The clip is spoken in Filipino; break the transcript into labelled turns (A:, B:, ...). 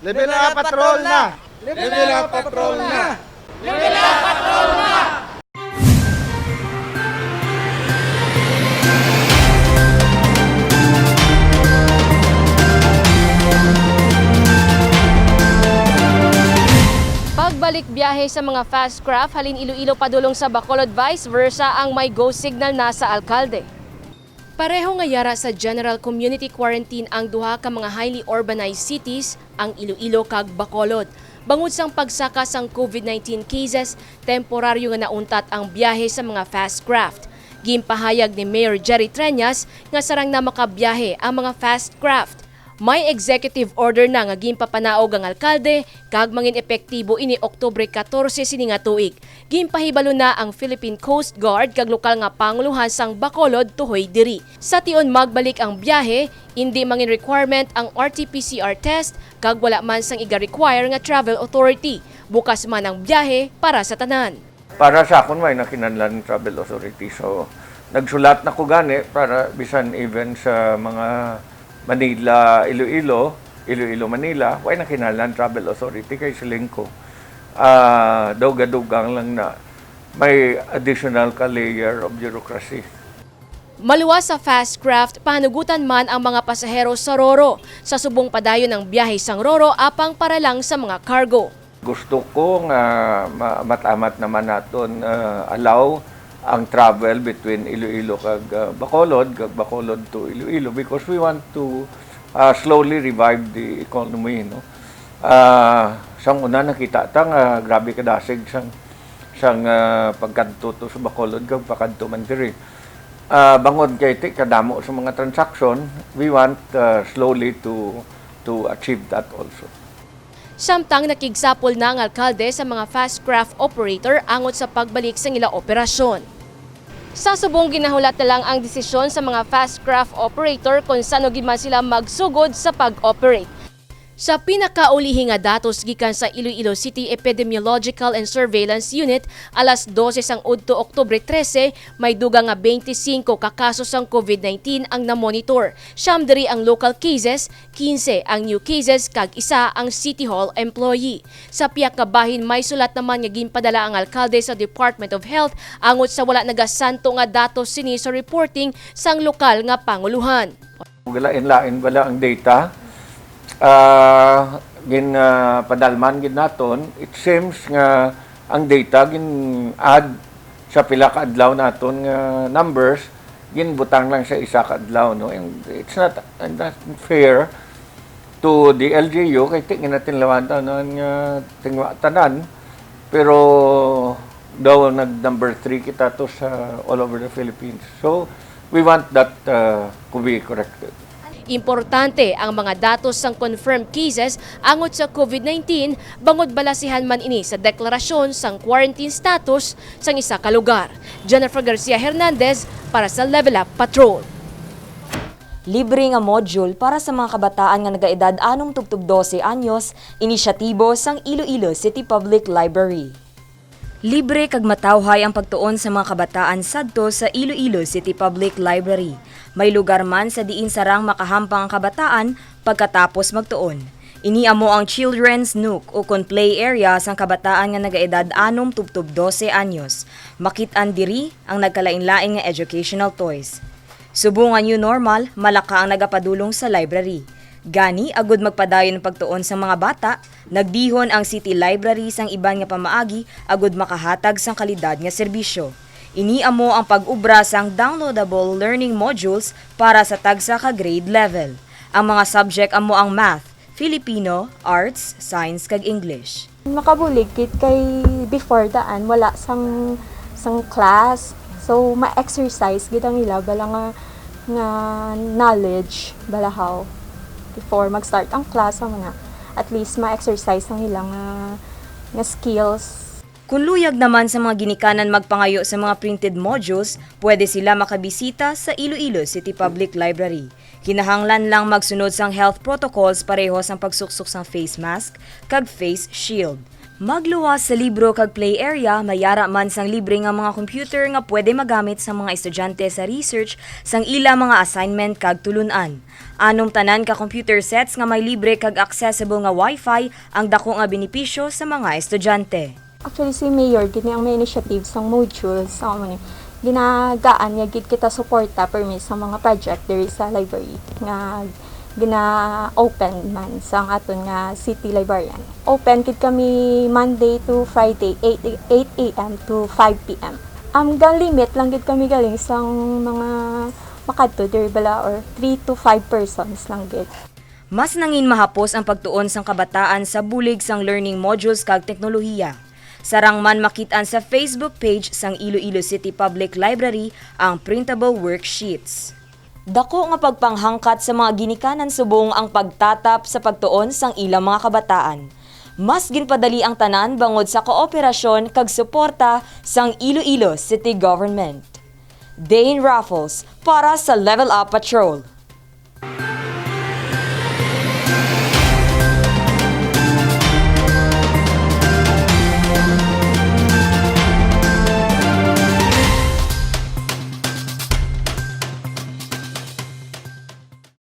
A: Level up patrol na!
B: Level up patrol na!
C: Pagbalik biyahe sa mga fast craft, halin Iloilo padulong sa Bacolod, vice versa ang may go signal na sa alkalde. Pareho nga yara sa general community quarantine ang duha ka mga highly urbanized cities, ang Iloilo kag Bacolod. Bangod sang pagsaka sang COVID-19 cases, temporaryo nga nauntat ang biyahe sa mga fast craft. Gimpahayag ni Mayor Jerry Treñas nga sarang na makabiyahe ang mga fast craft. May executive order na nga ginpapanaog ang alkalde kag mangin epektibo ini Oktubre 14 sini nga tuig. Ginpahibalo na ang Philippine Coast Guard kag lokal nga panguluhan sang Bacolod tuhoy diri. Sa tion magbalik ang biyahe, hindi mangin requirement ang RT-PCR test kag wala man sang iga-require nga travel authority. Bukas man ang biyahe para sa tanan.
B: Para sa akon, may nakinanlan ng travel authority. So, nagsulat na ko gani para bisan even sa mga Manila, Iloilo, Manila, way nakinanlan travel authority kay siling ko. Duga-dugang lang na may additional ka layer of bureaucracy.
C: Maluwas sa fast craft, panugutan man ang mga pasahero sa Roro. Sa subong padayon ng biyahe sang Roro apang para lang sa mga cargo.
B: Gusto ko nga matamat naman naton allow ang travel between Iloilo kag Bacolod to Iloilo because we want to slowly revive the economy, no. Sang una nakita ta nga grabe kadasig sang pagkanto to sa Bacolod kag pakadto man diri. Bangod kay ti kadamo sa mga transaction, we want slowly to achieve that also.
C: Samtang nakigsapol na ang alkalde sa mga fast craft operator angot sa pagbalik sa ila operasyon. Sa subong ginahulat na lang ang desisyon sa mga fast craft operator kung saan man sila magsugod sa pag-operate. Sa pinakaulihi nga datos gikan sa Iloilo City Epidemiological and Surveillance Unit, alas 12 sang udto Oktubre 13, may duga nga 25 ka kaso sang COVID-19 ang namonitor. Siyam diri ang local cases, 15 ang new cases kag isa ang City Hall employee. Sa piyak ka bahin may sulat naman nga ginpadala ang alkalde sa Department of Health angot sa wala nagasanto nga datos sini sa reporting sang lokal nga panguluhan.
B: Lain-lain wala ang data. Padalman gin naton, it seems nga ang data gin add sa pila ka adlaw naton nga numbers gin butang lang sa isa ka adlaw, no. And it's not fair to the LGU kay tingin natin lawantan nga tingwa tanan pero daw nag number 3 kita to sa all over the Philippines. So we want that to be corrected.
C: Importante ang mga datos sang confirmed cases angot sa COVID-19 bangod balasihan man ini sa deklarasyon sang quarantine status sang isa ka lugar. Jennifer Garcia Hernandez para sa Level Up Patrol.
D: Libre nga module para sa mga kabataan nga nagaedad anong tubtub 12 anyos, inisyatibo sang Iloilo City Public Library. Libre kag matawhay ang pagtuon sa mga kabataan sadto sa Iloilo City Public Library. May lugar man sa diin sarang makahampang ang kabataan pagkatapos magtuon. Ini amo ang Children's Nook o kon play area sang kabataan nga nagaedad anom tubtub 12 anyos. Makit-an diri ang nagkalain-lain nga educational toys. Subong nga new normal, malaka ang nagapadulong sa library. Gani, agud magpadayon ng pagtuon sa mga bata, nagdihon ang City Library sang iban nga pamaagi agud makahatag sang kalidad nga serbisyo. Ini amo ang pag-ubra sang downloadable learning modules para sa tagsa ka grade level. Ang mga subject amo ang math, Filipino, arts, science kag English.
E: Makabulig kit kay before daan wala sang class. So ma-exercise gid ang ila bala nga knowledge balahaw before mag-start ang class mga at least ma-exercise ang ilang nga skills.
D: Kung luyag naman sa mga ginikanan magpangayo sa mga printed modules, pwede sila makabisita sa Iloilo City Public Library. Kinahanglan lang magsunod sang health protocols pareho sang pagsuksok sang face mask kag face shield. Magluwas sa libro kag play area, mayara man sang libre nga mga computer nga pwede magamit sa mga estudyante sa research sang ila mga assignment kag tulunan. Anong tanan ka computer sets nga may libre kag accessible nga wifi ang dako nga benepisyo sa mga estudyante.
E: Actually, si Mayor, gini ang may initiative sa modules, sa ano, ginagaan niya gid kita suporta permis sa mga project diri sa library nga gina-open man sa aton nga city librarian. Open kid kami Monday to Friday, 8 a.m. to 5 p.m. Gang limit lang gid kami galing sa mga makadto diri bala or 3 to 5 persons lang gid.
D: Mas nangin mahapos ang pagtuon sang kabataan sa bulig sang learning modules kag teknolohiya. Sarang man makitaan sa Facebook page sang Iloilo City Public Library ang printable worksheets. Dako nga pagpanghangkat sa mga ginikanan subong ang pagtatap sa pagtuon sang ilang mga kabataan. Mas ginpadali ang tanan bangod sa kooperasyon kag suporta sang Iloilo City Government. Dane Raffles para sa Level Up Patrol.